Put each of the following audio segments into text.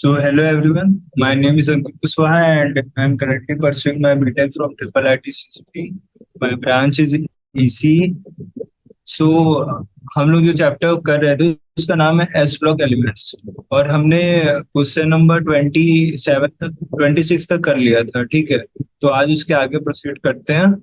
So, hello everyone. My name is Ankur Kuswaha and I am currently pursuing my BTech from Triple IT CCP. My branch is in EC. So, हम लोग जो chapter कर रहे थे उसका नाम है एस ब्लॉक एलिमेंट्स और हमने क्वेश्चन नंबर 26 तक कर लिया था। ठीक है, तो आज उसके आगे प्रोसीड करते हैं।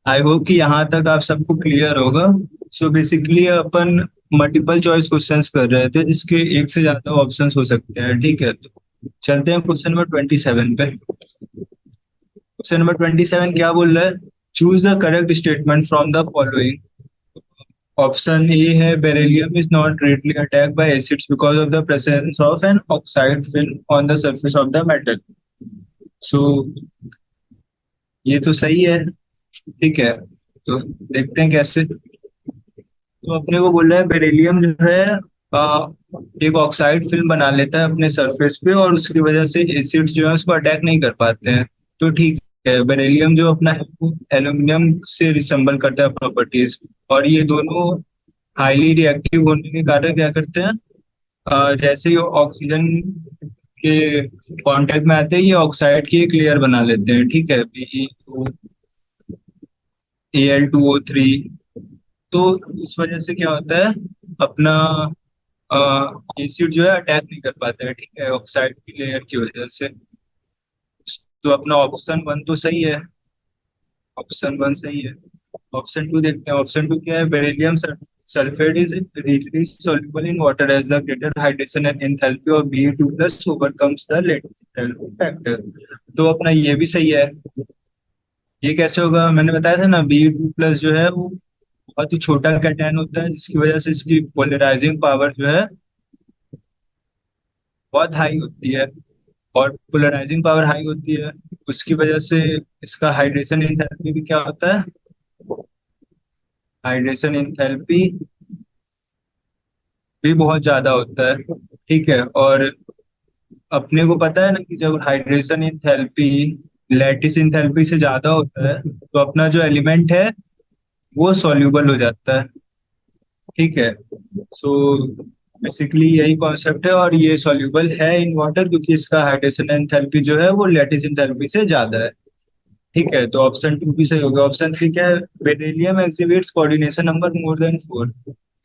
आई होप कि यहाँ तक आप सबको क्लियर होगा। सो बेसिकली अपन मल्टीपल चॉइस क्वेश्चंस कर रहे थे जिसके एक से ज्यादा ऑप्शंस हो सकते हैं। ठीक है, तो चलते हैं क्वेश्चन नंबर 27 पे। क्वेश्चन नंबर 27 क्या बोल रहा है? Choose the correct statement from the following. Option A है beryllium is not readily attacked by acids because of the presence of an oxide film on the surface of the metal. सो ये तो सही है। ठीक है, तो देखते हैं कैसे। तो अपने को बोल रहा है बेरिलियम जो है आ, एक ऑक्साइड फिल्म बना लेता है अपने सरफेस पे और उसकी वजह से एसिड्स जो है उसको अटैक नहीं कर पाते हैं। तो ठीक है, बेरिलियम जो अपना है वो एल्यूमिनियम से रिसेंबल करता है प्रॉपर्टीज, और ये दोनों हाईली रिएक्टिव होने के कारण क्या करते हैं, जैसे ही ऑक्सीजन के कांटेक्ट में आते हैं ये ऑक्साइड की एक लेयर बना लेते हैं। ठीक है, Al2O3। तो उस वजह से क्या होता है, अपना एसिड जो है अटैक नहीं कर पाता है। ठीक है, ऑक्साइड की लेयर की वजह से। तो अपना ऑप्शन वन तो सही है। ऑप्शन वन सही है। ऑप्शन टू देखते हैं। ऑप्शन टू क्या है? Beryllium sulphate is readily soluble in water as the greater hydration and enthalpy of Be2 plus overcomes the latest enthalpy factor। तो अपना ये भी सही है। ये कैसे होगा? मैंने बताया था ना, Be2 प्लस जो है वो बहुत ही छोटा कैटायन होता है जिसकी वजह से इसकी पोलराइजिंग पावर जो है बहुत हाई होती है। और पोलराइजिंग पावर हाई होती है उसकी वजह से इसका हाइड्रेशन एंथैल्पी भी क्या होता है? हाइड्रेशन एंथैल्पी भी बहुत ज्यादा होता है। ठीक है, और अपने को पता है ना कि जब हाइड्रेशन एंथैल्पी लैटिस एंथैल्पी से ज्यादा होता है तो अपना जो एलिमेंट है वो सॉल्यूबल हो जाता है। ठीक है, सो बेसिकली यही कॉन्सेप्ट है और ये सॉल्यूबल है इन वाटर क्योंकि इसका हाइड्रेशन एंथैल्पी जो है वो लैटिस एंथैल्पी से ज्यादा है। ठीक है, तो ऑप्शन टू भी सही होगा। ऑप्शन थ्री क्या है? Beryllium exhibits coordination number more than 4।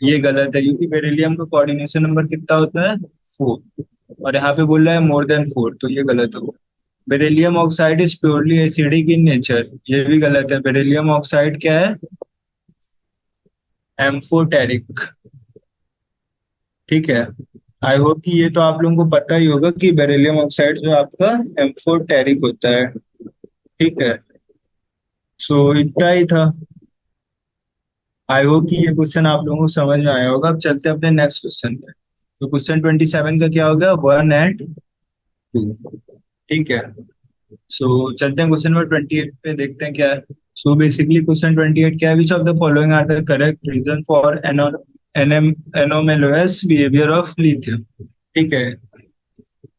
ये गलत है क्योंकि बेरिलियम का कोऑर्डिनेशन नंबर कितना होता है? 4। और यहाँ पे बोल रहा है मोर देन 4, तो ये गलत होगा। Beryllium oxide is purely acidic in nature. ये भी गलत है। बेरिलियम ऑक्साइड क्या है? एम्फोटेरिक। ठीक है, आई होप कि ये तो आप लोगों को पता ही होगा कि बेरिलियम ऑक्साइड जो आपका एम्फोटेरिक होता है। ठीक है, सो इतना ही था। आई होप कि ये क्वेश्चन आप लोगों को समझ में आया होगा। अब चलते हैं अपने नेक्स्ट क्वेश्चन पे। तो क्वेश्चन 27 का क्या होगा? 1 and 2। ठीक है, सो चलते हैं क्वेश्चन नंबर 28 पे, देखते हैं क्या है। सो बेसिकली क्वेश्चन 28 क्या है? Which of the following are the correct reason for anomalous behaviour of lithium. ठीक है,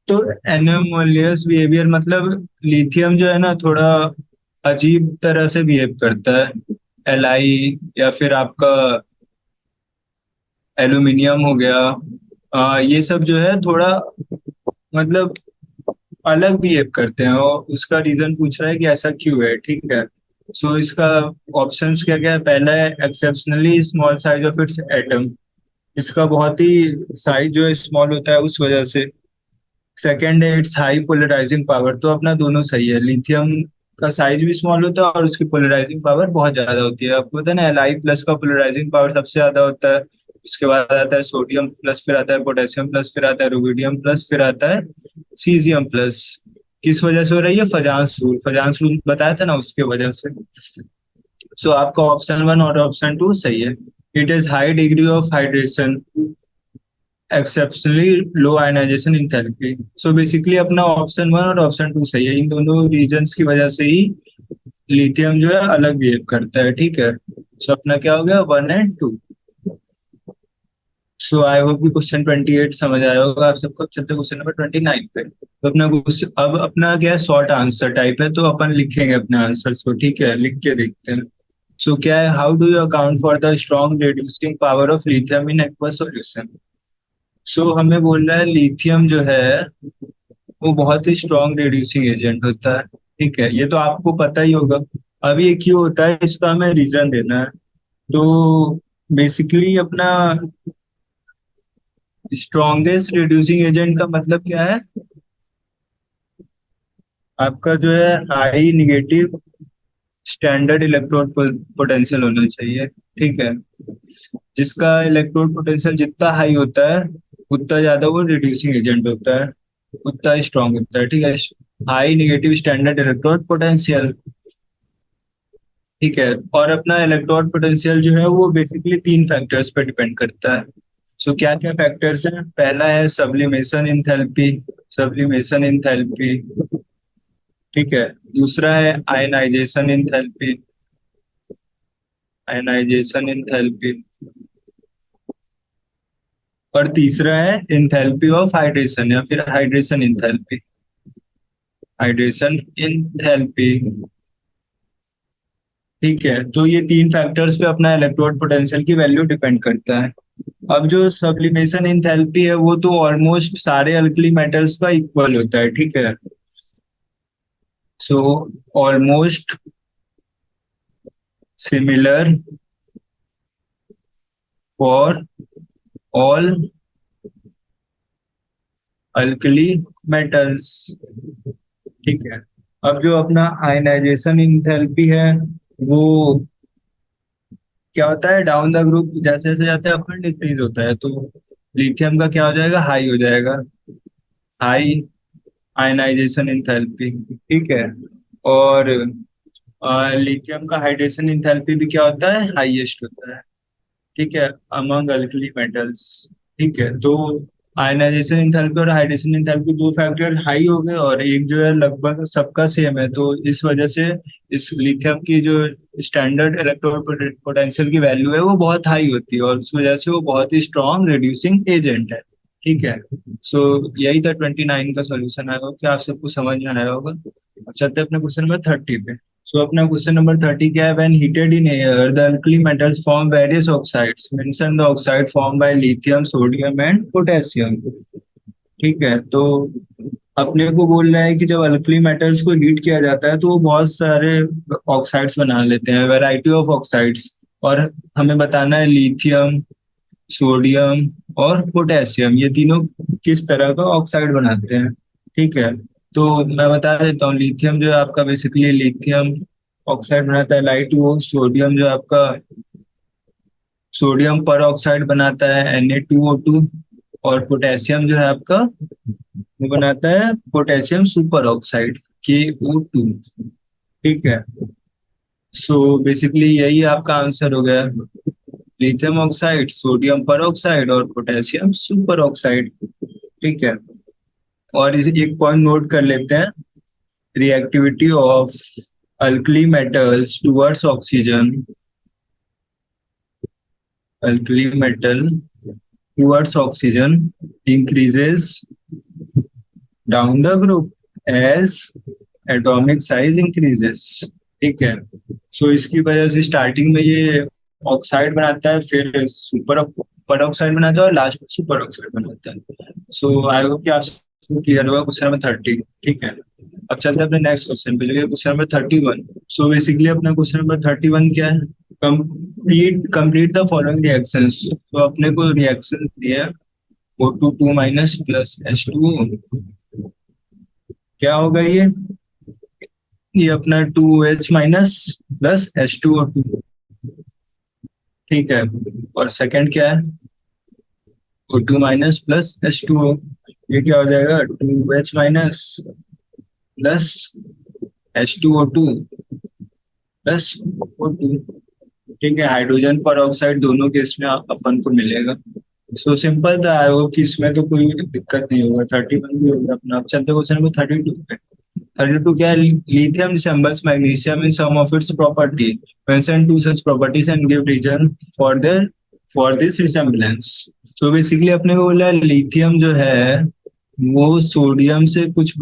तो एनोमोलियस बिहेवियर मतलब लिथियम जो है ना थोड़ा अजीब तरह से बिहेव करता है। एलआई या फिर आपका एल्यूमिनियम हो गया, ये सब जो है थोड़ा मतलब अलग बिहेव करते हैं और उसका रीजन पूछ रहा है कि ऐसा क्यों है। ठीक है, सो इसका ऑप्शंस क्या क्या है? पहला है exceptionally small size of its atom. इसका बहुत ही साइज जो है स्मॉल होता है उस वजह से। सेकेंड है इट्स हाई पोलराइजिंग पावर। तो अपना दोनों सही है। लिथियम का साइज भी स्मॉल होता है और उसकी पोलराइजिंग पावर बहुत ज्यादा होती है। आपको पता है ना, Li+ का पोलराइजिंग पावर सबसे ज्यादा होता है। उसके बाद आता है सोडियम प्लस, फिर आता है पोटेशियम प्लस, फिर आता है रुबिडियम प्लस, फिर आता है सीजियम प्लस। किस वजह से हो रही है? फजांस रूल बताया था ना, उसके वजह से। सो आपका ऑप्शन वन और ऑप्शन टू सही है। It is high degree of hydration exceptionally low ionisation enthalpy. So basically अपना ऑप्शन वन और ऑप्शन टू सही है। इन दोनों रीजंस की वजह से ही लिथियम जो है अलग बिहेव करता है। ठीक है, सो अपना क्या हो गया? 1 and 2। सो आई होप कि क्वेश्चन 28 समझ आया होगा आप सबको। अब चलते क्वेश्चन नंबर 29 पे। तो अपना अब अपना क्या है? शॉर्ट आंसर टाइप है तो अपन लिखेंगे अपने आंसर्स को। ठीक है, लिख के देखते हैं। सो क्या है? How do you account for the strong reducing power of lithium in aqua solution? So हमें बोल रहा है लिथियम जो है वो बहुत ही स्ट्रॉन्ग रिड्यूसिंग एजेंट होता है। ठीक है, ये तो आपको पता ही होगा। अब ये क्यों होता है इसका हमें रीजन देना है। तो बेसिकली अपना स्ट्रॉन्गेस्ट रिड्यूसिंग एजेंट का मतलब क्या है? आपका जो है high negative standard electrode potential होना चाहिए। ठीक है, जिसका इलेक्ट्रोड पोटेंशियल जितना हाई होता है उतना ज्यादा वो रिड्यूसिंग एजेंट होता है, उतना स्ट्रांग होता है। ठीक है, high negative standard electrode potential. ठीक है, और अपना इलेक्ट्रोड पोटेंशियल जो है वो बेसिकली तीन फैक्टर्स पे डिपेंड करता है। सो क्या क्या फैक्टर्स हैं? पहला है सब्लिमेशन इंथैल्पी। Sublimation enthalpy. ठीक है, दूसरा है आयनाइजेशन इंथैल्पी। Ionization enthalpy. और तीसरा है इंथैल्पी ऑफ हाइड्रेशन या फिर हाइड्रेशन इंथैल्पी। Hydration enthalpy. ठीक है, तो ये तीन फैक्टर्स पे अपना इलेक्ट्रोड पोटेंशियल की वैल्यू डिपेंड करता है। अब जो सब्लिमेशन इंथैल्पी है वो तो ऑलमोस्ट सारे अल्कली मेटल्स का इक्वल होता है। ठीक है, so almost similar for all alkali metals. ठीक है, अब जो अपना आयनाइजेशन इंथैल्पी है वो क्या होता है? डाउन द ग्रुप जैसे जैसे जाता है अपन डिक्रीज होता है, तो लिथियम का क्या हो जाएगा? हाई हो जाएगा। High ionisation enthalpy. ठीक है, और लिथियम का हाइड्रेशन इंथैल्पी भी क्या होता है? हाईएस्ट होता है। ठीक है, अमंग अल्कली मेटल्स। ठीक है, तो आयनाइजेशन इंथैल्पी और हाइड्रेशन इंथैल्पी दो फैक्टर हाई हो गए और एक जो है लगभग सबका सेम है, तो इस वजह से इस लिथियम की जो स्टैंडर्ड इलेक्ट्रोड पोटेंशियल की वैल्यू है वो बहुत हाई होती है और उस वजह से वो बहुत ही स्ट्रॉन्ग रिड्यूसिंग एजेंट है। ठीक है, सो यही था 29 का सॉल्यूशन आया होगा कि आप सबको समझ में आया होगा। अब चलते हैं अपने क्वेश्चन नंबर 30 पे। सो अपना क्वेश्चन नंबर 30 क्या है? When heated in air the alkali metals form various oxides. Mention the oxide form by lithium sodium and potassium. ठीक है, तो अपने को बोल रहा है कि जब अल्कली मेटल्स को हीट किया जाता है तो वो बहुत सारे ऑक्साइड्स बना लेते हैं, वैरायटी ऑफ ऑक्साइड्स। और हमें बताना है लिथियम, सोडियम और पोटेशियम ये तीनों किस तरह का ऑक्साइड बनाते हैं। ठीक है, तो मैं बता देता हूँ। लिथियम जो है आपका बेसिकली लिथियम ऑक्साइड बनाता है लाइट वो। सोडियम जो आपका सोडियम पर ऑक्साइड बनाता है Na2O2। और पोटेशियम जो है आपका वो बनाता है पोटेशियम सुपर ऑक्साइड KO2। ठीक है, सो बेसिकली यही आपका आंसर हो गया। लिथियम ऑक्साइड, सोडियम पर ऑक्साइड और पोटेशियम सुपर ऑक्साइड। ठीक है, और इसे एक पॉइंट नोट कर लेते हैं। Reactivity of alkali metals towards oxygen. Alkali metal towards oxygen increases down the group as atomic size increases. ठीक है, सो इसकी वजह से स्टार्टिंग में ये ऑक्साइड बनाता है, फिर सुपर पर ऑक्साइड बनाता है और लास्ट में सुपर ऑक्साइड बनाता है। सो आई होप कि आप क्लियर होगा क्वेश्चन नंबर 30। ठीक है, अब चलते हैं अपने नेक्स्ट क्वेश्चन पे, जो है क्वेश्चन नंबर 31। सो बेसिकली अपना क्वेश्चन नंबर 31 क्या है? Complete the following reactions. तो अपने को रिएक्शन दिया है O2 माइनस प्लस H2O। क्या होगा ये अपना 2H माइनस प्लस H2O2। ठीक है, और सेकंड क्या है? O2 minus plus H2O। ये क्या हो जाएगा? 2H minus plus H2O2 plus O2। ठीक है, हाइड्रोजन पर ऑक्साइड दोनों केस में अपन को मिलेगा। सो सिंपल था। आई होप कि इसमें तो कोई दिक्कत नहीं होगा। 31 भी होगा अपना। अब चलते क्वेश्चन नंबर 32 पे। 32 क्या है? Lithium resembles magnesium in some of its property. Mention to such properties and give reason for this resemblance. तो बेसिकली अपने को बोला लिथियम जो है वो सोडियम से कुछ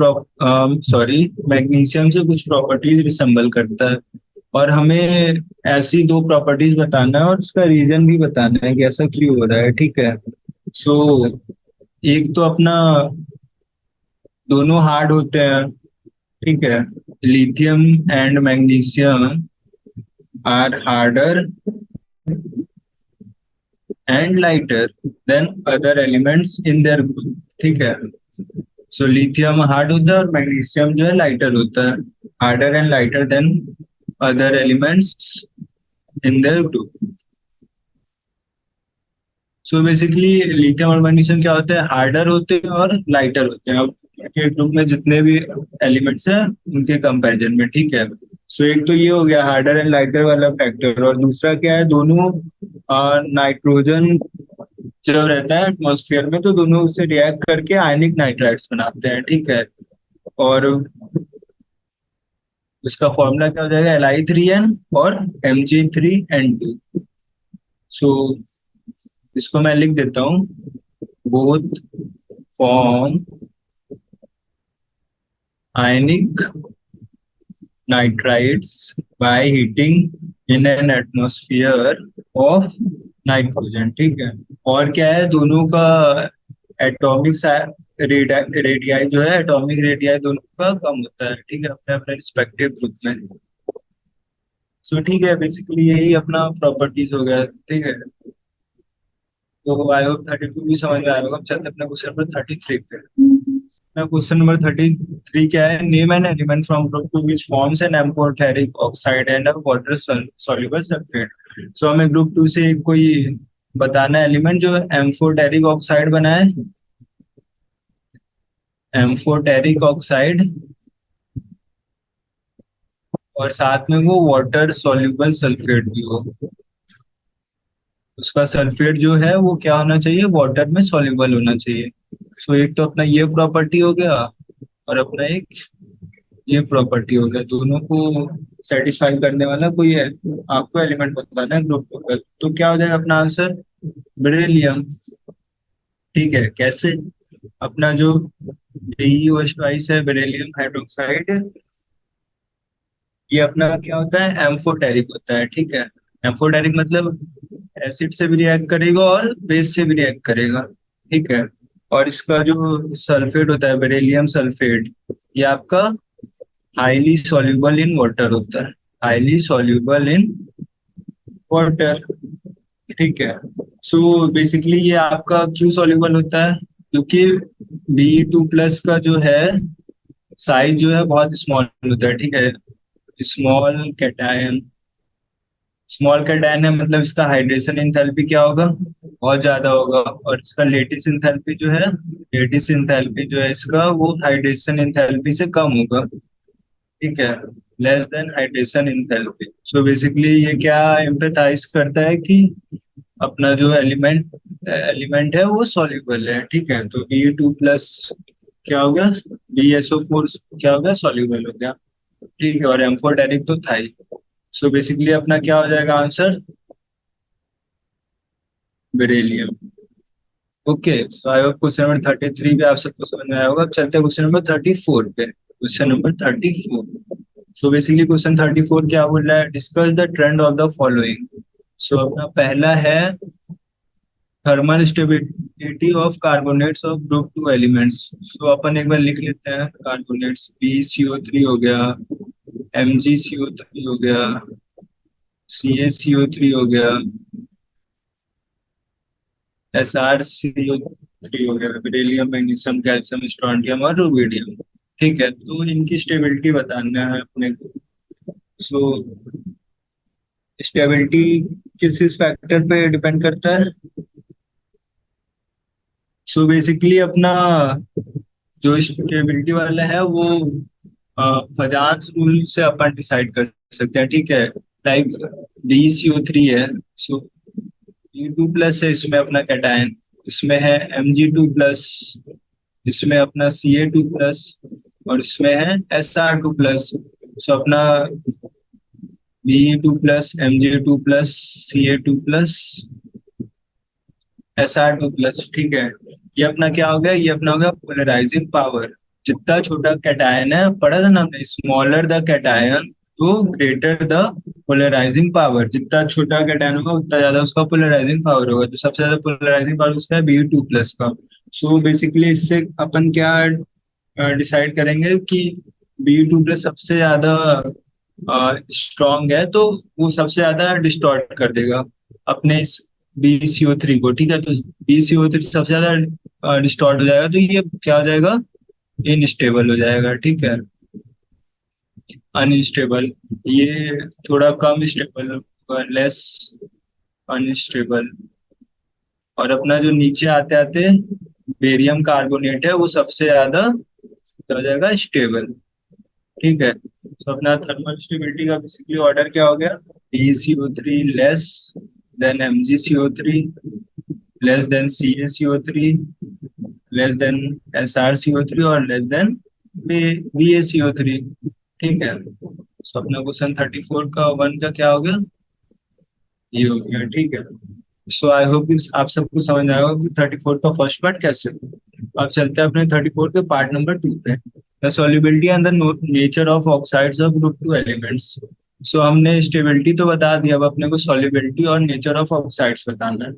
सॉरी मैग्नीशियम से कुछ प्रॉपर्टीज रिसेम्बल करता है। और हमें ऐसी दो प्रॉपर्टीज बताना है और उसका रीजन भी बताना है कि ऐसा क्यों हो रहा है। ठीक है, सो एक तो अपना दोनों हार्ड होते हैं, ठीक है। Lithium and magnesium are harder and lighter than other elements in their group, ठीक है। सो लिथियम हार्ड होता है और मैग्नीशियम जो है लाइटर होता है, harder and lighter than other elements in their group. So basically lithium और मैग्नीशियम क्या होते हैं, हार्डर होते हैं और लाइटर होते हैं। अब के ग्रुप में जितने भी एलिमेंट्स हैं उनके कंपैरिजन में, ठीक है। सो एक तो ये हो गया हार्डर एंड लाइटर वाला फैक्टर, और दूसरा क्या है, दोनों नाइट्रोजन जब रहता है एटमॉस्फेयर में तो दोनों उससे रिएक्ट करके आयनिक नाइट्राइड्स बनाते हैं, ठीक है। और उसका फॉर्मूला क्या हो जाएगा, Li3n और Mg3n2। सो इसको मैं लिख देता हूँ, both form ionic nitrides by heating in an atmosphere of nitrogen, ठीक है। और क्या है, दोनों का एटॉमिक रेडियाई जो है, एटॉमिक रेडियाई दोनों का कम होता है, ठीक है, अपने अपने रिस्पेक्टिव ग्रुप में। सो ठीक है, बेसिकली यही अपना प्रॉपर्टीज हो गया, ठीक है। तो आई होप 32 भी समझ में आया होगा। अब चलते हैं अपने क्वेश्चन नंबर 33 पे। क्वेश्चन नंबर 33 क्या है, name an element from group two which forms an amphoteric oxide and a water soluble sulphate. So हमें ग्रुप टू से कोई बताना एलिमेंट जो एम्फोटेरिक ऑक्साइड बनाए, एम्फोटेरिक ऑक्साइड, और साथ में वो वाटर सॉल्युबल सल्फेट भी हो। उसका सल्फेट जो है वो क्या होना चाहिए, वाटर में सॉल्युबल होना चाहिए। सो एक तो अपना ये प्रॉपर्टी हो गया, और अपना एक ये प्रॉपर्टी हो गया, दोनों को सेटिस्फाई करने वाला कोई है, आपको एलिमेंट बताना है ग्रुप का। तो क्या हो जाएगा अपना आंसर, बेरिलियम, ठीक है। कैसे, अपना जो BeOH है, बेरिलियम हाइड्रोक्साइड, ये अपना क्या होता है, एम्फोटेरिक होता है, ठीक है। एम्फोटेरिक मतलब एसिड से भी रिएक्ट करेगा और बेस से भी रिएक्ट करेगा, ठीक है। और इसका जो सल्फेट होता है, बेरिलियम सल्फेट, ये आपका हाईली सॉल्युबल इन वाटर होता है, हाईली सॉल्युबल इन वाटर, ठीक है। सो बेसिकली ये आपका क्यों सॉल्युबल होता है, क्योंकि Be2+ का जो है साइज जो है बहुत स्मॉल होता है, ठीक है। स्मॉल कैटायन, स्मॉल कैटायन है मतलब इसका हाइड्रेशन इंथैल्पी क्या होगा, बहुत ज्यादा होगा। और इसका लेटिस इंथैल्पी जो है, लेटिस इंथैल्पी जो है इसका, वो हाइड्रेशन इंथैल्पी से कम होगा, ठीक है, less than hydration enthalpy. So basically ये क्या एम्पैथाइज करता है कि अपना जो एलिमेंट एलिमेंट है वो सॉल्युबल है, ठीक है। तो Be2+ क्या हो गया, BSO4 क्या हो गया, सॉल्युबल हो गया, ठीक है। और एम्फोटेरिक तो था ही। सो बेसिकली अपना क्या हो जाएगा answer, beryllium. Okay, so I hope question number 33 भी आप सबको समझ में आया होगा। अब चलते हैं क्वेश्चन नंबर 34 पे। Question number 34, so basically question 34 क्या बोल रहा है, discuss the trend of the following. So अपना पहला है thermal stability of carbonates of group two elements. So अपन एक बार लिख लेते हैं, कार्बोनेट्स BCO3 हो गया, MgCO3 हो गया, CaCO3 हो गया, SrCO3 हो गया, बेरिलियम मैग्नीशियम कैल्शियम स्ट्रोंटियम और रुबिडियम, ठीक है। तो इनकी स्टेबिलिटी बताना है अपने को। सो स्टेबिलिटी किस किस फैक्टर पे डिपेंड करता है, सो बेसिकली अपना जो स्टेबिलिटी वाला है वो फजांस रूल से अपन डिसाइड कर सकते हैं, ठीक है। लाइक BCO3 है, सो E2+ है इसमें अपना कैटायन, इसमें है Mg2+, इसमें अपना Ca2+, और इसमें है Sr2+। सो अपना Be2+, Mg2+, Ca2+, Sr2+, ठीक है। ये अपना क्या हो गया, ये अपना हो गया पोलराइजिंग पावर। जितना छोटा कैटायन है, पढ़ा था ना हमने, स्मॉलर द कैटायन तो ग्रेटर द पोलराइजिंग पावर, जितना छोटा कैटायन होगा उतना ज्यादा उसका पोलराइजिंग पावर होगा। तो सबसे ज्यादा पोलराइजिंग पावर उसका है Be2+ का। सो बेसिकली इससे अपन क्या डिसाइड करेंगे कि Be2+ सबसे ज्यादा स्ट्रॉन्ग है, तो वो सबसे ज्यादा डिस्टॉर्ट कर देगा अपने इस BeCO3 को। ठीक है, तो BeCO3 सबसे ज्यादा डिस्टॉर्ट हो जाएगा, तो ये क्या हो जाएगा, इनस्टेबल हो जाएगा। ठीक है, अनस्टेबल, ये थोड़ा कम स्टेबल होगा, लेस अनस्टेबल। और अपना जो नीचे आते आते बेरियम कार्बोनेट है, वो सबसे ज्यादा क्या हो जाएगा, स्टेबल। ठीक है, तो अपना थर्मल स्टेबिलिटी का बेसिकली ऑर्डर क्या हो गया, BeCO3 less than MgCO3 less than CaCO3 less than SrCO3 और लेस देन BaCO3। ठीक है, तो अपना क्वेश्चन 34 का वन का क्या हो गया, ये हो गया। ठीक है, सो आई होप आप सबको समझ आएगा कि 34 का फर्स्ट पार्ट कैसे होगा। अब चलते हैं अपने 34 के पार्ट नंबर 2 पे, the solubility and the nature of oxides of group 2 elements. So हमने स्टेबिलिटी तो बता दिया, अब अपने को सॉल्युबिलिटी और नेचर ऑफ ऑक्साइड्स बताना है।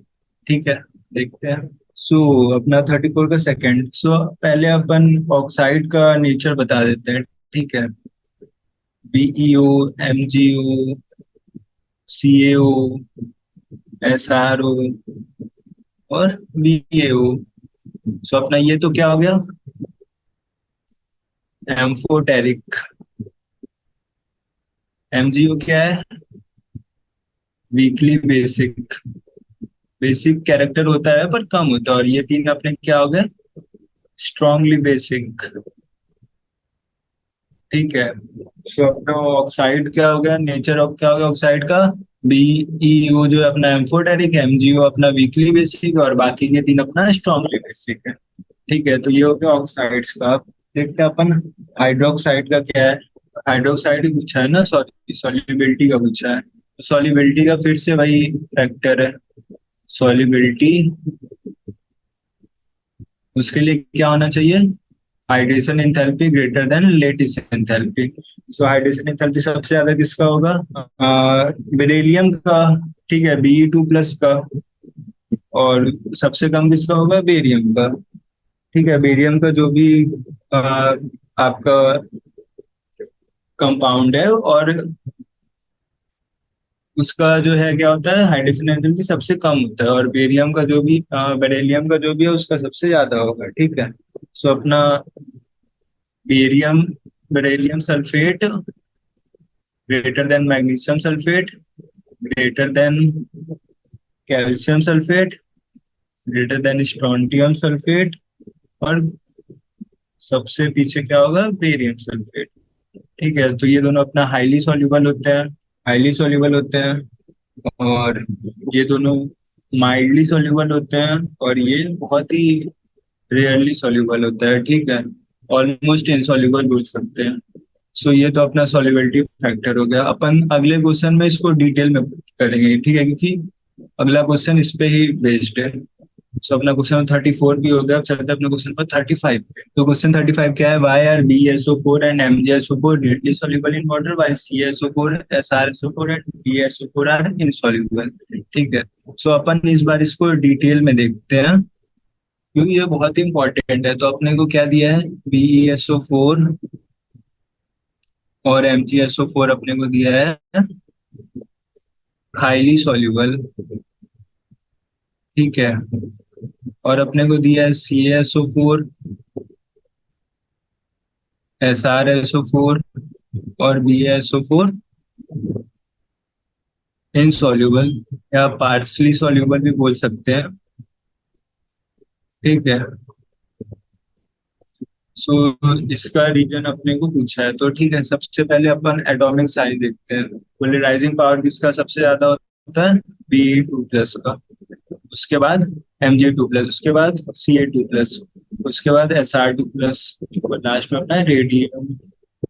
ठीक है, देखते हैं। सो अपना 34 का सेकंड, सो पहले अपन ऑक्साइड का नेचर बता देते हैं। ठीक है, BeO, MgO, CaO, SrO और BaO। सो अपना ये तो क्या हो गया, एम्फोटेरिक। MgO क्या है, वीकली बेसिक। बेसिक कैरेक्टर होता है पर कम होता है, और ये तीन अपने क्या हो गए, स्ट्रांगली बेसिक। ठीक है, सो अपना ऑक्साइड क्या हो गया, नेचर ऑफ क्या हो गया ऑक्साइड का, BeO जो है अपना एम्फोटेरिक, MgO अपना वीकली बेसिक, और बाकी के तीन अपना स्ट्रांगली बेसिक है। ठीक है, तो ये हो गया ऑक्साइड्स का। अब देखते हैं अपन हाइड्रोक्साइड का क्या है। हाइड्रोक्साइड ही पूछा है ना, सॉरी सॉल्युबिलिटी का पूछा है। सॉल्युबिलिटी का फिर से वही फैक्टर है, सॉल्युबिलिटी। उसके लिए क्या होना चाहिए, hydration enthalpy greater than lattice enthalpy. So hydration enthalpy सबसे ज्यादा किसका होगा, बेरिलियम का। ठीक है, Be2+ का। और सबसे कम किसका होगा, बेरियम का। ठीक है, बेरियम का जो भी अ, आपका कंपाउंड है, और उसका जो है क्या होता है, हाइड्रोजन एनर्जी सबसे कम होता है, और बेरियम का जो भी बेरिलियम का जो भी है उसका सबसे ज्यादा होगा। ठीक है, सो अपना barium, beryllium sulphate greater than magnesium sulphate greater than calcium sulphate greater than strontium sulphate, और सबसे पीछे क्या होगा, बेरियम सल्फेट। ठीक है, तो ये दोनों अपना हाईली सॉल्युबल होते हैं, हाईली सॉल्युबल होते हैं। और ये दोनों माइल्डली सॉल्युबल होते हैं, और ये बहुत ही रेयरली सॉल्युबल होता है। ठीक है, ऑलमोस्ट इनसॉल्युबल बोल सकते हैं। सो ये तो अपना सॉल्युबिलिटी फैक्टर हो गया। अपन अगले क्वेश्चन में इसको डिटेल में करेंगे। ठीक है, क्योंकि अगला क्वेश्चन इस पे ही बेस्ड है। सो अपना क्वेश्चन 34 भी हो गया। अब चलते हैं अपने क्वेश्चन पर 35 पे। तो क्वेश्चन 35 क्या है, why are BeSO4 and MgSO4 readily soluble in water while CaSO4, SrSO4 and BeSO4 are insoluble। ठीक है, सो अपन इस बार इसको डिटेल में देखते हैं, क्योंकि ये बहुत ही इंपॉर्टेंट है। तो अपने को क्या दिया है, BeSO4 और MgSO4 अपने को दिया है हाईली सॉल्युबल। ठीक है, और अपने को दिया है CaSO4, SrSO4 और BaSO4 इनसॉल्युबल, या पार्शली सॉल्युबल भी बोल सकते हैं। ठीक है, सो इसका रीजन अपने को पूछा है। तो ठीक है, सबसे पहले अपन एटॉमिक साइज देखते हैं। पोलराइजिंग पावर किसका सबसे ज्यादा होता है, Be2+ का। उसके बाद Mg2+, उसके बाद Ca2+, उसके बाद Sr2+, और लास्ट में अपना रेडियम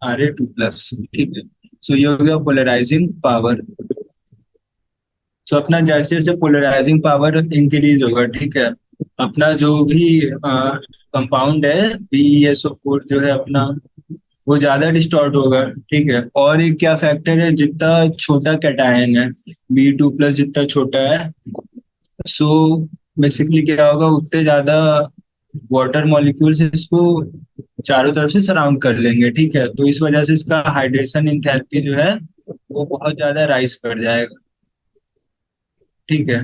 Ra2+। ठीक है, सो ये हो गया पोलराइजिंग पावर। सो अपना जैसे जैसे पोलराइजिंग पावर इंक्रीज होगा, ठीक है, अपना जो भी कंपाउंड है BeSO4 जो है अपना वो ज्यादा डिस्टॉर्ट होगा। ठीक है, और एक क्या फैक्टर है, जितना छोटा कैटायन है, B2+ जितना छोटा है, सो बेसिकली क्या होगा, उतने ज्यादा वाटर मॉलिक्यूल्स इसको चारों तरफ से सराउंड कर लेंगे। ठीक है, तो इस वजह से इसका हाइड्रेशन इंथैल्पी जो है वो बहुत ज्यादा राइज कर जाएगा। ठीक है,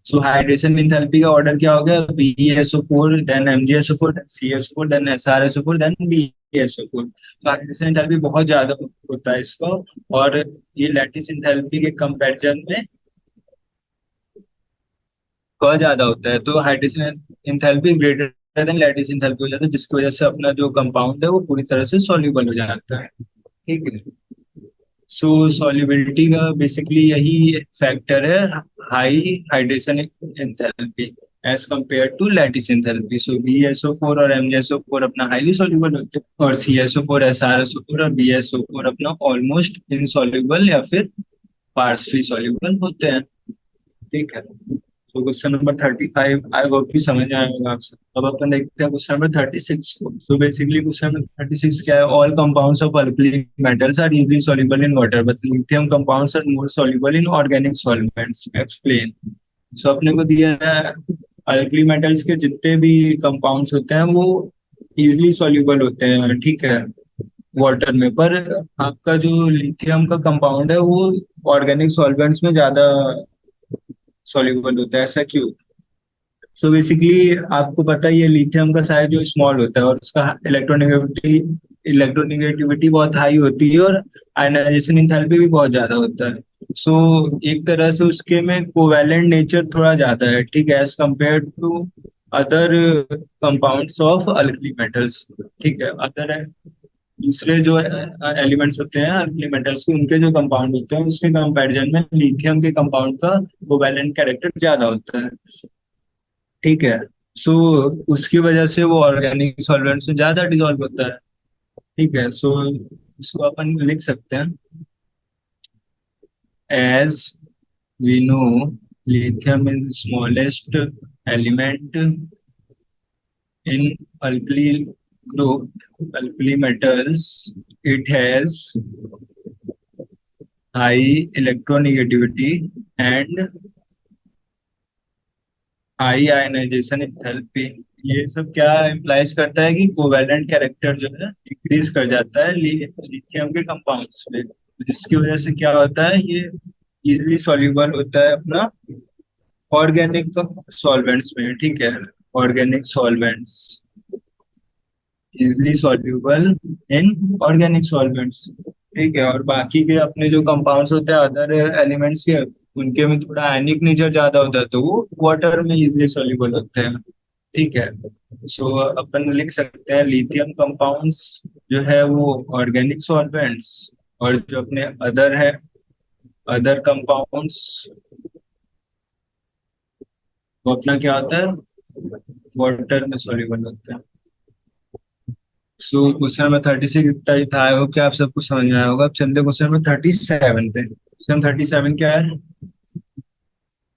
सो हाइड्रेशन इंथैल्पी का ऑर्डर क्या हो गया, BeSO4 then MgSO4 then CSO4 then SrSO4 then BeSO4। तो हाइड्रेशन इंथैल्पी बहुत ज्यादा होता है इसका, और ये लैटिस इंथैल्पी के कंपैरिजन में बहुत ज्यादा होता है। तो hydration enthalpy greater than lattice enthalpy हो जाता है, जिसकी वजह से अपना जो कंपाउंड है वो पूरी तरह से सॉल्युबल हो जाता है। ठीक है, सो सॉल्युबिलिटी का बेसिकली यही फैक्टर है, high hydration enthalpy as compare to lattice enthalpy. So BeSO4 और MgSO4 अपना हाईली सॉल्युबल होते हैं, और CSO4 SrSO4 और BeSO4 अपना ऑलमोस्ट इनसॉल्युबल या फिर पार्शली सॉल्युबल होते हैं। ठीक है, तो क्वेश्चन नंबर 35 आई होप कि समझ आया होगा आपसे। अब अपन देखते हैं क्वेश्चन नंबर 36 को। तो बेसिकली क्वेश्चन नंबर 36 क्या है, all compounds of alkali metals are easily soluble in water but lithium compounds are more soluble in organic solvents, explain. So अपने को दिया है अल्कली मेटल्स के जितने भी कंपाउंड्स होते हैं वो इजीली सॉल्युबल होते हैं, ठीक है, वाटर में। पर आपका जो लिथियम का कंपाउंड है वो ऑर्गेनिक सॉल्वेंट्स में ज्यादा सॉल्युबल होता है, ऐसा क्यों? सो बेसिकली आपको पता ही है, लिथियम का साइज जो स्मॉल होता है और उसका इलेक्ट्रोनेगेटिविटी इलेक्ट्रोनेगेटिविटी बहुत हाई होती है, और आयनाइजेशन इंथैल्पी भी बहुत ज्यादा होता है। सो एक तरह से उसके में कोवैलेंट नेचर थोड़ा ज्यादा है, ठीक है, as compare to other compounds of alkali metals. ठीक है, अदर दूसरे जो एलिमेंट्स होते हैं अल्कली मेटल्स के, उनके जो कंपाउंड होते हैं उसके कंपैरिजन में लिथियम के कंपाउंड का कोवैलेंट कैरेक्टर ज्यादा होता है। ठीक है, सो उसकी वजह से वो ऑर्गेनिक सॉल्वेंट से ज्यादा डिजोल्व होता है। ठीक है, सो इसको अपन लिख सकते हैं as we know lithium is the smallest element in alkali group alkali metals. It has high electronegativity and high ionisation enthalpy. ये सब क्या इम्प्लाइज करता है कि कोवैलेंट कैरेक्टर जो है इंक्रीज कर जाता है लिथियम के कंपाउंड्स में, जिसकी वजह से क्या होता है, ये इजिली सॉल्युबल होता है अपना ऑर्गेनिक सॉल्वेंट्स में। ठीक है, organic solvents, easily soluble in organic solvents. ठीक है, और बाकी के अपने जो कंपाउंड्स होते हैं अदर एलिमेंट्स के, उनके में थोड़ा आयनिक नेचर ज्यादा होता है, तो वो वाटर में इजिली सॉल्युबल होते हैं। ठीक है, सो अपन लिख सकते हैं लिथियम कंपाउंड्स जो है वो ऑर्गेनिक सॉल्वेंट्स, और जो अपने अदर है अदर कंपाउंड्स वो अपना क्या होता है, वाटर में सॉल्युबल होता है। सो क्वेश्चन नंबर 36 इतना ही था, आई होप कि आप सबको समझ में आया होगा। अब चलते क्वेश्चन नंबर 37 पे। क्वेश्चन 37 क्या है,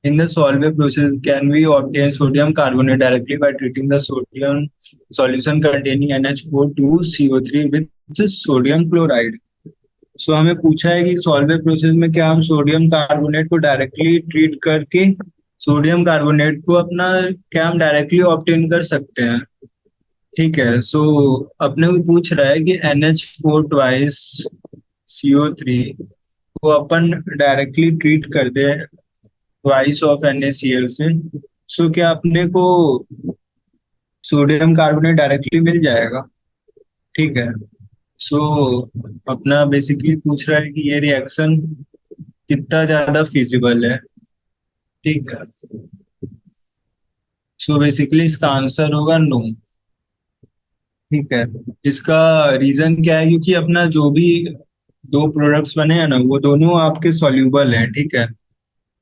in the solvay process can we obtain sodium carbonate directly by treating the sodium solution containing NH4 to CO3 with sodium chloride? सो हमें पूछा है कि सॉल्वे प्रोसेस में क्या हम सोडियम कार्बोनेट को डायरेक्टली ट्रीट करके सोडियम कार्बोनेट को अपना क्या हम डायरेक्टली ऑब्टेन कर सकते हैं। ठीक है, सो अपने को पूछ रहा है कि NH4 CO3 को अपन डायरेक्टली ट्रीट कर दे ट्वाइस ऑफ NaCl से, सो क्या अपने को सोडियम कार्बोनेट डायरेक्टली मिल जाएगा। ठीक है, सो अपना बेसिकली पूछ रहा है कि ये रिएक्शन कितना ज्यादा फिजिबल है। ठीक है, सो बेसिकली इसका आंसर होगा नो। ठीक है, इसका रीजन क्या है, क्योंकि अपना जो भी दो प्रोडक्ट्स बने हैं ना वो दोनों आपके सॉल्यूबल हैं। ठीक है,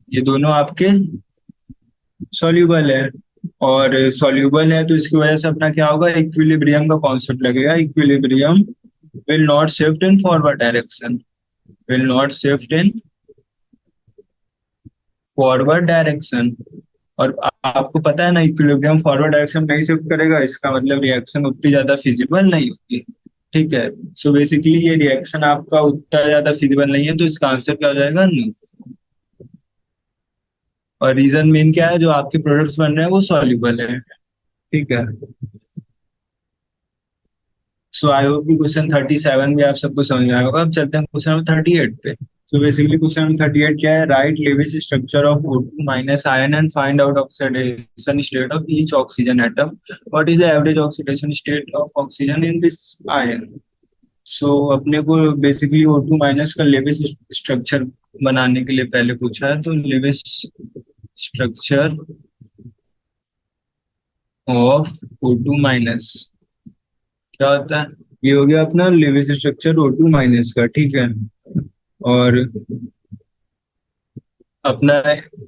ये दोनों आपके सॉल्यूबल है, और सॉल्यूबल है तो इसकी वजह से अपना क्या होगा, इक्विलिब्रियम का कॉन्सेप्ट लगेगा। Equilibrium will not shift in forward direction, will not shift in forward direction. और आपको पता है ना, इक्विलिब्रियम फॉरवर्ड डायरेक्शन नहीं शिफ्ट करेगा, इसका मतलब रिएक्शन उतनी ज्यादा फिजिबल नहीं होगी। ठीक है। सो बेसिकली ये रिएक्शन आपका उतना ज्यादा फिजिबल नहीं है, तो इसका आंसर क्या हो जाएगा? नो। और रीजन मेन क्या है? जो आपके प्रोडक्ट्स बन रहे हैं वो सॉल्युबल है। ठीक है। सो आई होप कि क्वेश्चन 37 भी आप सबको समझ में आया होगा। अब चलते हैं क्वेश्चन नंबर 38 पे। सो बेसिकली क्वेश्चन नंबर 38 क्या है? Write Lewis structure of O2 minus ion and find out oxidation state of each oxygen atom. What is the average oxidation state of oxygen in this ion? So अपने को basically O2 minus का Lewis structure बनाने के लिए पहले पूछा है, तो Levi's structure of O2 minus क्या होता है? ये हो गया अपना लेविस स्ट्रक्चर O2 माइनस का। ठीक है। और अपना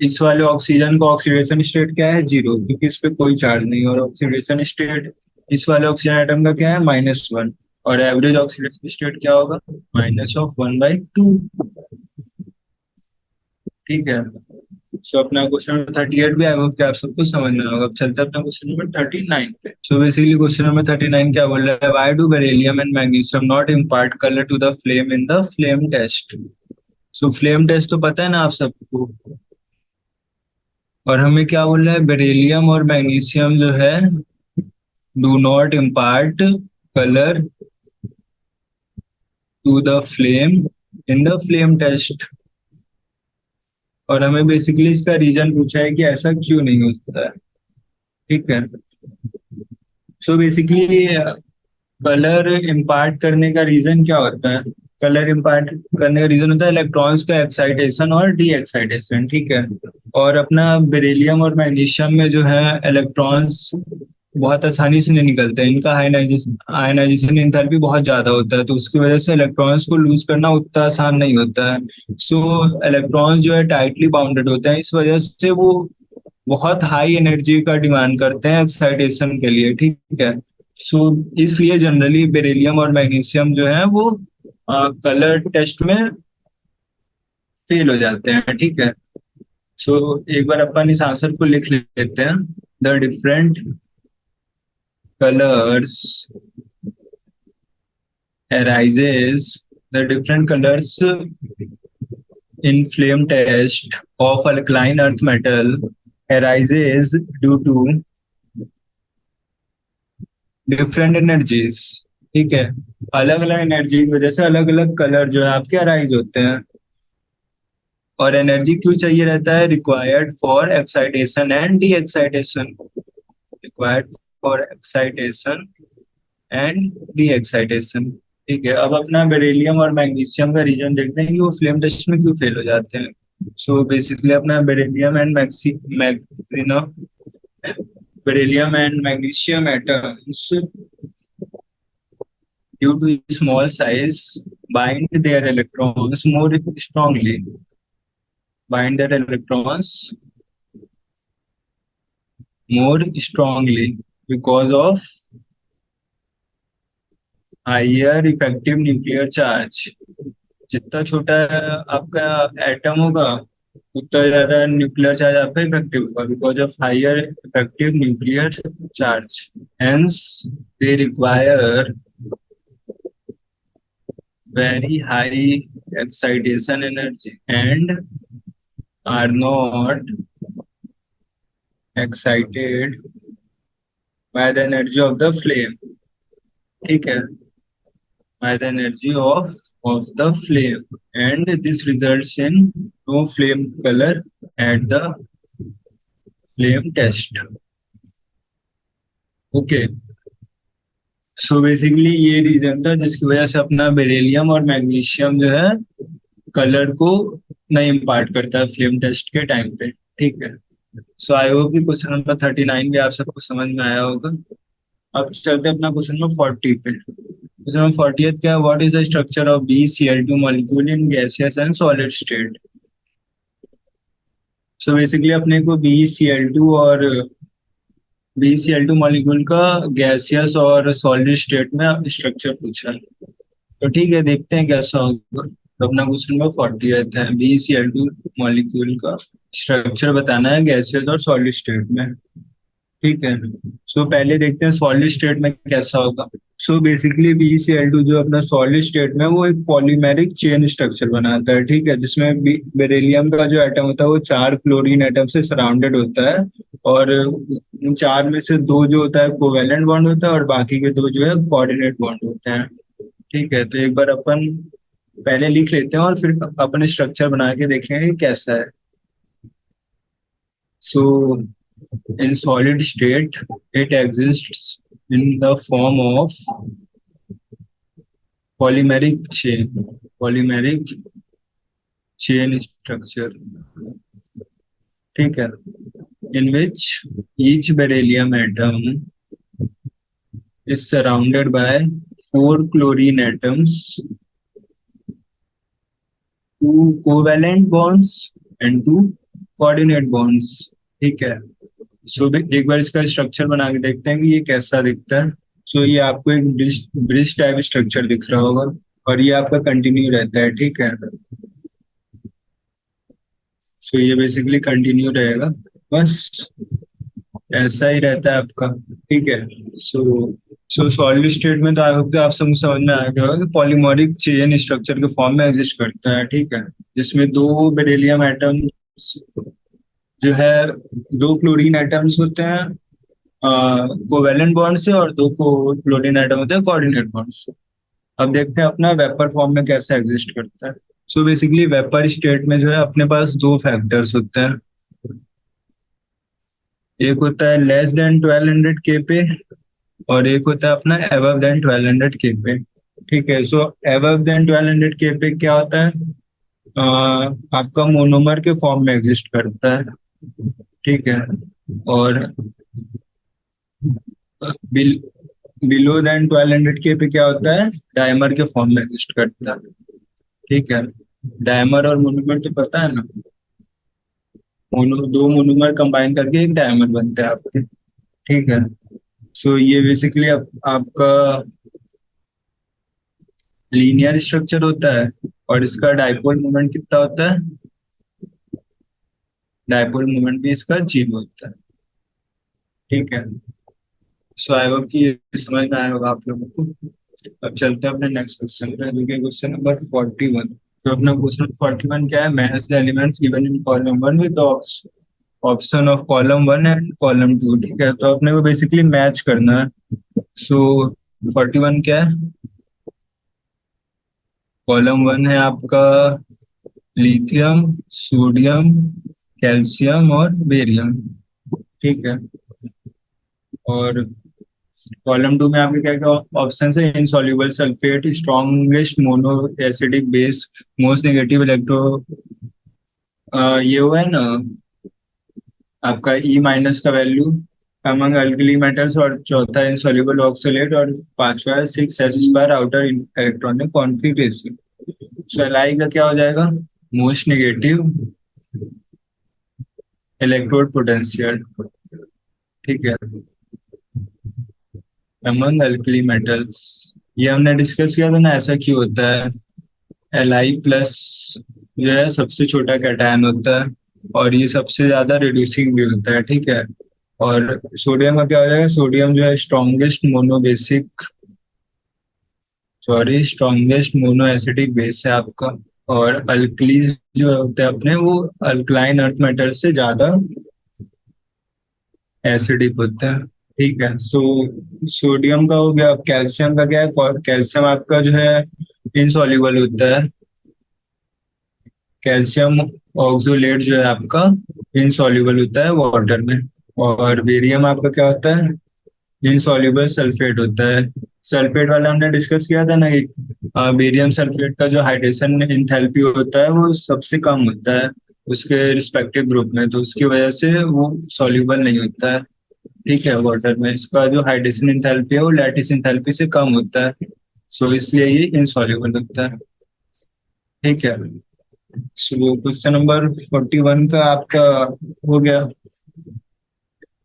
इस वाले ऑक्सीजन का ऑक्सीडेशन स्टेट क्या है? जीरो, क्योंकि इस पे कोई चार्ज नहीं। और ऑक्सीडेशन स्टेट इस वाले ऑक्सीजन एटम का क्या है? -1। और एवरेज ऑक्सीडेशन स्टेट क्या होगा? -1/2। ठीक है। सो अपना क्वेश्चन नंबर 38 भी आई होप कि आप सबको समझ में होगा। अब चलते हैं अपना क्वेश्चन नंबर 39 पे। सो बेसिकली क्वेश्चन नंबर 39 क्या बोल रहा है? Why do beryllium and magnesium not impart colour to the flame in the flame test? So flame test तो पता है ना आप सबको। और हमें क्या बोल रहा है? बेरिलियम और मैग्नीशियम जो है do not impart colour to the flame in the flame test. और हमें बेसिकली इसका रीजन पूछा है कि ऐसा क्यों नहीं होता है। ठीक है। सो बेसिकली कलर इम्पार्ट करने का रीजन क्या होता है? कलर इम्पार्ट करने का रीजन होता है इलेक्ट्रॉन्स का एक्साइटेशन और डी एक्साइटेशन। ठीक है। और अपना बेरिलियम और मैग्नीशियम में जो है इलेक्ट्रॉन्स बहुत आसानी से नहीं निकलते हैं। इनका आयनाइजेशन आयनाइजेशन एंथैल्पी बहुत ज्यादा होता है, तो उसकी वजह से इलेक्ट्रॉन्स को लूज करना उतना आसान नहीं होता है। सो इलेक्ट्रॉन्स जो है टाइटली बाउंडेड होते हैं, इस वजह से वो बहुत हाई एनर्जी का डिमांड करते हैं एक्साइटेशन के लिए। ठीक है। सो इसलिए जनरली बेरिलियम और मैग्नीशियम जो है वो कलर टेस्ट में फेल हो जाते हैं। ठीक है। सो एक बार अपन इस आंसर को लिख लेते हैं। The different colours arises the different colors in flame test of alkaline earth metal arises due to different energies। ठीक है। अलग अलग एनर्जी की वजह से अलग अलग कलर जो है आपके अराइज होते हैं। और एनर्जी क्यों चाहिए रहता है? Required for excitation and D excitation. Required for excitation and D excitation. ठीक है। अब अपना बेरिलियम और मैग्नीशियम का रीजन देखते हैं कि वो फ्लेम टेस्ट में क्यों फेल हो जाते हैं। सो बेसिकली अपना beryllium and magnesium atoms due to small size bind their electrons more strongly bind their electrons more strongly because of higher effective nuclear charge। जितना छोटा आपका एटम होगा उतना ज्यादा न्यूक्लियर चार्ज आपका इफेक्टिव होगा, because of higher effective nuclear charge. Hence they require very high excitation energy and are not excited by the energy of the flame। ठीक है। by the energy of the flame, and this results in no flame color at the flame test। Okay. So basically ये reason था जिसकी वजह से अपना beryllium और magnesium जो है कलर को नहीं इम्पार्ट करता है फ्लेम टेस्ट के टाइम पे। ठीक है। सो आई होप कि क्वेश्चन नंबर 39 भी आप सबको समझ में आया होगा। अब चलते हैं अपना क्वेश्चन नंबर 40 पे। क्वेश्चन नंबर 40 क्या है? What is the structure of BeCl2 molecule in gaseous and solid state? So basically अपने को BeCl2 मॉलिक्यूल का गैसियस और सॉलिड स्टेट में स्ट्रक्चर पूछा है। तो ठीक है, देखते हैं कैसा होगा। तो अपना क्वेश्चन नंबर 40 है, BeCl2 मॉलिक्यूल का स्ट्रक्चर बताना है गैसियस और सॉलिड स्टेट में। ठीक है। सो पहले देखते हैं सॉलिड स्टेट में कैसा होगा। सो बेसिकली BeCl2 जो अपना सॉलिड स्टेट में, वो एक पॉलीमेरिक चेन स्ट्रक्चर बनाता है, ठीक है, जिसमें बेरिलियम का जो एटम होता है वो 4 क्लोरीन एटम से सराउंडेड होता है। और उन 4 में से 2 जो होता है कोवेलेंट बॉन्ड होता है, और बाकी के 2 जो है कोऑर्डिनेट बॉन्ड होते हैं। ठीक है, तो एक बार अपन पहले लिख लेते हैं और फिर अपन स्ट्रक्चर बना के देखेंगे कि कैसा है। So in solid state it exists in the form of polymeric chain structure, ठीक है, in which each beryllium atom is surrounded by 4 chlorine atoms, 2 covalent bonds and 2 coordinate bonds। ठीक है, सो एक बार इसका स्ट्रक्चर बना के देखते हैं कि ये कैसा दिखता है। सो ये आपको एक ब्रिज ब्रिज टाइप स्ट्रक्चर दिख रहा होगा, और ये आपका कंटिन्यू रहता है, ठीक है। सो ये बेसिकली कंटिन्यू रहेगा, बस ऐसा ही रहता है आपका, ठीक है। सो सॉलिड स्टेट में तो आई होप कि आप सबको समझ में आ गया होगा कि पॉलीमोरिक चेन स्ट्रक्चर के फॉर्म में एग्जिस्ट करता है, ठीक है, जिसमें 2 बेरिलियम एटम जो है, 2 क्लोरीन एटम्स होते हैं कोवेलेंट बॉन्ड से, और 2 को क्लोरीन एटम होते हैं कोऑर्डिनेट बॉन्ड से। अब देखते हैं अपना वेपर फॉर्म में कैसे एग्जिस्ट करता है। सो बेसिकली वेपर स्टेट में जो है अपने पास 2 फैक्टर्स होते हैं। एक होता है लेस देन 1200 kPa, और एक होता है अपना एबव देन 1200 kPa। ठीक है, सो एबव देन 1200 kPa क्या होता है? अ, आपका मोनोमर के फॉर्म में एग्जिस्ट करता है, ठीक है। और बिल बिलो देन 1200 kPa क्या होता है? डायमर के फॉर्म में एग्जिस्ट करता है, ठीक है। डायमर और मोनोमर तो पता है ना, 2 मोनोमर कंबाइन करके एक डायमर बनता है आपके, ठीक है। सो ये बेसिकली आपका लीनियर स्ट्रक्चर होता है, और इसका डाइपोल मोमेंट कितना होता है? डाइपोल मोमेंट भी इसका 0 होता है, ठीक है। सो आई होप कि ये समझ में आया होगा आप लोगों को। अब चलते हैं अपने नेक्स्ट क्वेश्चन पे, जो कि क्वेश्चन नंबर 41। तो अपना क्वेश्चन 41 क्या है? Match the elements given in column 1 with option of column 1 and column 2, ठीक है। तो अपने को बेसिकली मैच करना है। सो 41 क्या है? कॉलम 1 है आपका लिथियम, सोडियम, कैल्शियम और बेरियम, ठीक है। और कॉलम 2 में आपके क्या क्या ऑप्शन है? Insoluble sulphate, strongest mono acidic base, most negative electro, ये हुआ है ना आपका E- का वैल्यू अमंग अल्कली मेटल्स, और चौथा इनसॉल्युबल ऑक्सलेट, और पांचवा है 6s² आउटर इलेक्ट्रॉनिक कॉन्फिगरेशन। सो Li का क्या हो जाएगा? मोस्ट नेगेटिव इलेक्ट्रोड पोटेंशियल, ठीक है, अमंग अल्कली मेटल्स। ये हमने डिस्कस किया था ना, ऐसा क्यों होता है? Li+ जो है सबसे छोटा कैटायन होता है, और ये सबसे ज्यादा रिड्यूसिंग भी होता है, ठीक है। और सोडियम का क्या हो जाएगा? सोडियम जो है स्ट्रॉन्गेस्ट मोनो एसिडिक बेस है आपका। और अल्कलीज जो होते हैं अपने, वो अल्कलाइन अर्थ मेटल से ज्यादा एसिडिक होते हैं, ठीक है। सोडियम का हो गया। अब कैल्शियम का क्या है? कैल्शियम आपका जो है इनसॉल्युबल होता है। कैल्शियम ऑक्सोलेट जो है आपका इनसॉल्युबल होता है वाटर में। और बेरियम आपका क्या होता है? इनसॉल्युबल सल्फेट होता है। सल्फेट वाला हमने डिस्कस किया था ना कि बेरियम सल्फेट का जो हाइड्रेशन इंथैल्पी होता है वो सबसे कम होता है उसके रिस्पेक्टिव ग्रुप में, तो उसकी वजह से वो सॉल्युबल नहीं होता है, ठीक है, वाटर में। इसका जो हाइड्रेशन इंथैल्पी है वो लैटिस इंथैल्पी से कम होता है, सो इसलिए ये इनसॉल्युबल होता है, ठीक है। सो क्वेश्चन नंबर 41 का आपका हो गया।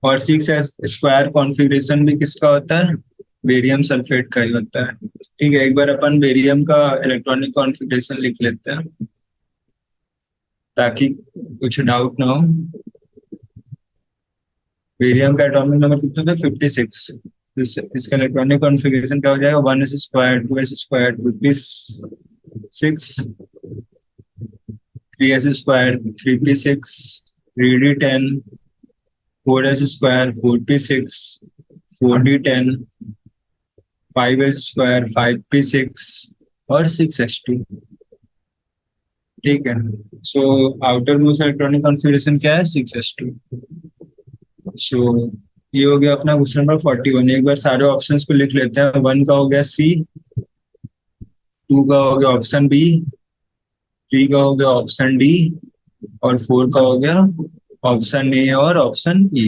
और 6s² कॉन्फ़िगरेशन भी किसका होता है? बेरियम सल्फेट का ही होता है, ठीक है। एक बार अपन बेरियम का इलेक्ट्रॉनिक कॉन्फ़िगरेशन लिख लेते हैं ताकि कुछ डाउट ना हो। बेरियम का एटॉमिक नंबर कितना था? 56। इसका इलेक्ट्रॉनिक कॉन्फ़िगरेशन क्या हो जाएगा, 1s² 2s² 2p6 3s² 3p6 3d10 4s² 4p6 4d10 5s² 5p6 और 6s2। ठीक है। So outer most electronic configuration क्या है, 6s2। सो ये हो गया अपना क्वेश्चन नंबर 41। एक बार सारे ऑप्शंस को लिख लेते हैं। 1 का हो गया सी, 2 का हो गया ऑप्शन बी, 3 का हो गया ऑप्शन डी और 4 का हो गया ऑप्शन ए और ऑप्शन ई।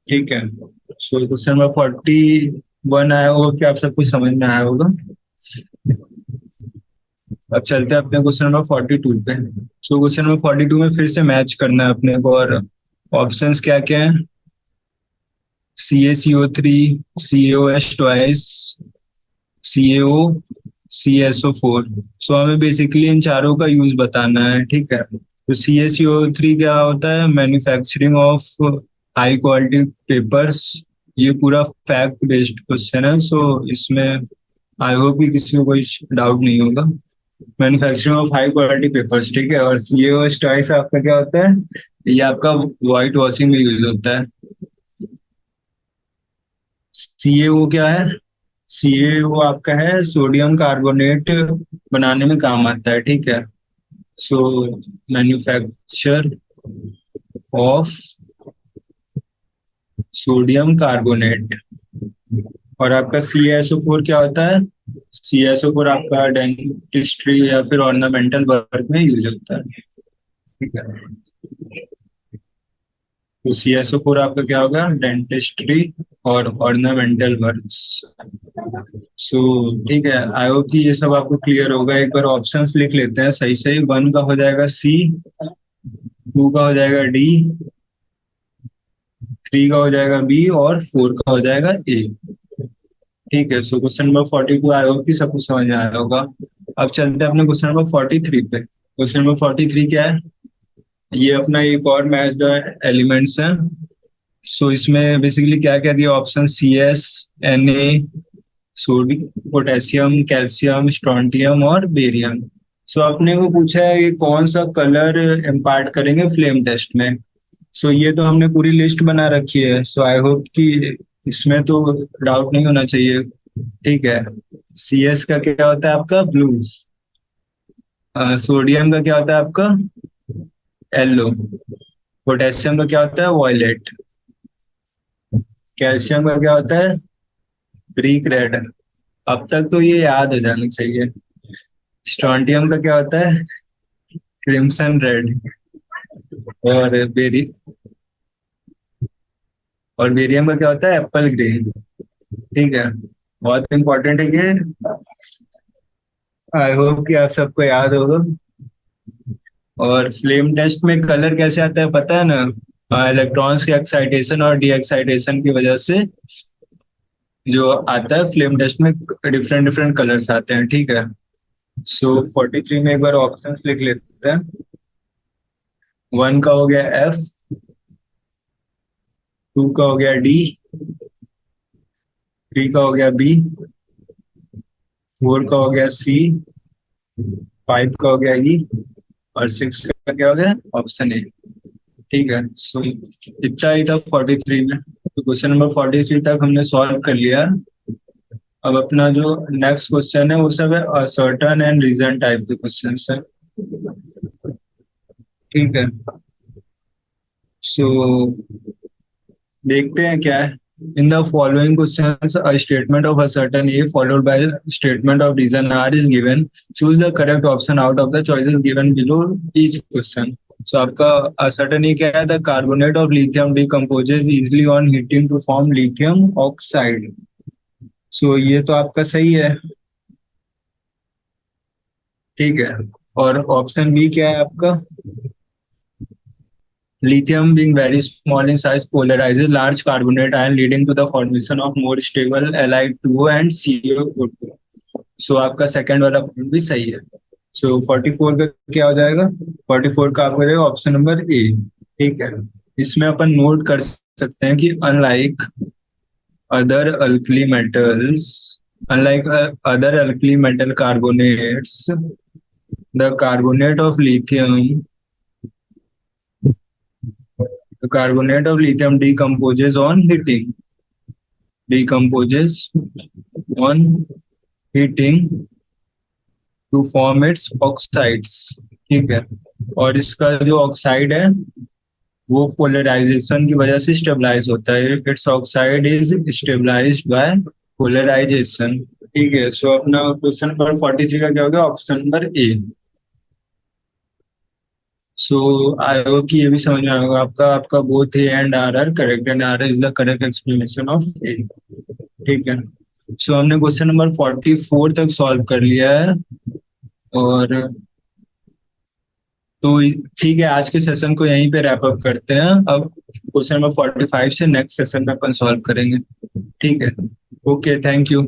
ठीक है। सो क्वेश्चन नंबर 41 आया होगा कि आप सब कुछ समझ में आया होगा। अब चलते हैं अपने क्वेश्चन नंबर 42 पे। सो क्वेश्चन नंबर 42 में फिर से मैच करना है अपने को। और ऑप्शंस क्या क्या है, CaCO3, CaOH twice, CaO, CSO4। सो हमें बेसिकली इन चारों का यूज बताना है। ठीक है। तो CaCO3 क्या होता है, manufacturing of high quality papers. ये पूरा फैक्ट बेस्ड क्वेश्चन है, सो इसमें आई होप कि किसी को कोई डाउट नहीं होगा। Manufacturing of high quality papers. ठीक है। और CaOH ट्वाइस आपका क्या होता है, ये आपका व्हाइट वॉशिंग में यूज होता है। CaO क्या है, CaO आपका है सोडियम कार्बोनेट बनाने में काम आता है। ठीक है। सो मैन्युफैक्चर ऑफ सोडियम कार्बोनेट। और आपका CaSO4 क्या होता है, CaSO4 आपका डेंटिस्ट्री या फिर ऑर्नामेंटल वर्क में यूज होता है। ठीक है। तो CaSO4 आपका क्या होगा, डेंटिस्ट्री और ऑर्नामेंटल वर्क्स। सो ठीक है, आई होप कि ये सब आपको क्लियर होगा। एक बार ऑप्शंस लिख लेते हैं सही सही। 1 का हो जाएगा सी, 2 का हो जाएगा डी, 3 का हो जाएगा बी और 4 का हो जाएगा ए। ठीक है। सो क्वेश्चन नंबर 42 आई होप कि सब कुछ समझ में आया होगा। अब चलते हैं अपने क्वेश्चन नंबर 43 पे। क्वेश्चन नंबर 43 क्या है, ये अपना एक और मैच द एलिमेंट्स है। सो इसमें बेसिकली क्या क्या दिया option, CS, Na, sodium, potassium, calcium, strontium और बेरियम। सो आपने को पूछा है ये कौन सा कलर इम्पार्ट करेंगे फ्लेम टेस्ट में। सो ये तो हमने पूरी लिस्ट बना रखी है। सो आई होप कि इसमें तो डाउट नहीं होना चाहिए। ठीक है। CS का क्या होता है आपका, ब्लू। सोडियम का क्या होता है आपका, येलो। पोटेशियम का क्या होता है, वॉयलेट। कैल्शियम का क्या होता है, ब्रीक रेड। अब तक तो ये याद हो जाना चाहिए। स्ट्रॉन्टियम का क्या होता है, क्रिम्सन रेड। और बेरी और बेरियम का क्या होता है, एप्पल ग्रीन। ठीक है। बहुत इंपॉर्टेंट है ये। आई होप कि आप सबको याद होगा। और फ्लेम टेस्ट में कलर कैसे आता है पता है ना, इलेक्ट्रॉन्स के एक्साइटेशन और डी एक्साइटेशन की वजह से जो आता है फ्लेम टेस्ट में, डिफरेंट डिफरेंट कलर्स आते हैं। ठीक है। सो 43 में एक बार ऑप्शंस लिख लेते हैं। 1 का हो गया F, 2 का हो गया D, 3 का हो गया B, 4 का हो गया C, 5 का हो गया E और 6 का क्या हो गया, ऑप्शन ए। ठीक है। सो इतना ही था 43 में। तो क्वेश्चन नंबर 43 तक हमने सॉल्व कर लिया। अब अपना जो नेक्स्ट क्वेश्चन है वो सब है असर्टन एंड रीजन टाइप के क्वेश्चन है। ठीक है। सो देखते हैं क्या है। In the following questions a statement of assertion A followed by statement of reason R is given, choose the correct option out of the choices given below each question. So आपका assertion ये क्या है, the carbonate of lithium decomposes easily on heating to form lithium oxide. So ये तो आपका सही है। ठीक है। और ऑप्शन बी क्या है आपका, lithium being very small in size polarizes large carbonate ion leading to the formation of more stable Li2O and CO2। सो आपका सेकंड वाला पॉइंट भी सही है। सो 44 का क्या हो जाएगा, 44 का आपका हो जाएगा ऑप्शन नंबर ए। ठीक है। इसमें अपन नोट कर सकते हैं कि other alkali metals, unlike other alkali metal carbonates, the carbonate of lithium, the carbonate of lithium decomposes on heating, decomposes on heating to form its oxides. ठीक है, और इसका जो ऑक्साइड है वो पोलराइजेशन की वजह से स्टेबलाइज होता है. Its oxide is stabilised by polarisation. ठीक है, सो अपना क्वेश्चन नंबर 43 का क्या हो गया? Option number A. So I hope कि ये भी समझ में आएगा आपका. आपका both A and R are correct and R is the correct explanation of A. ठीक है, सो हमने क्वेश्चन नंबर 44 तक सॉल्व कर लिया है. और तो ठीक है, आज के सेशन को यहीं पे रैप अप करते हैं. अब क्वेश्चन नंबर 45 से नेक्स्ट सेशन में अपन सॉल्व करेंगे. ठीक है, ओके, थैंक यू.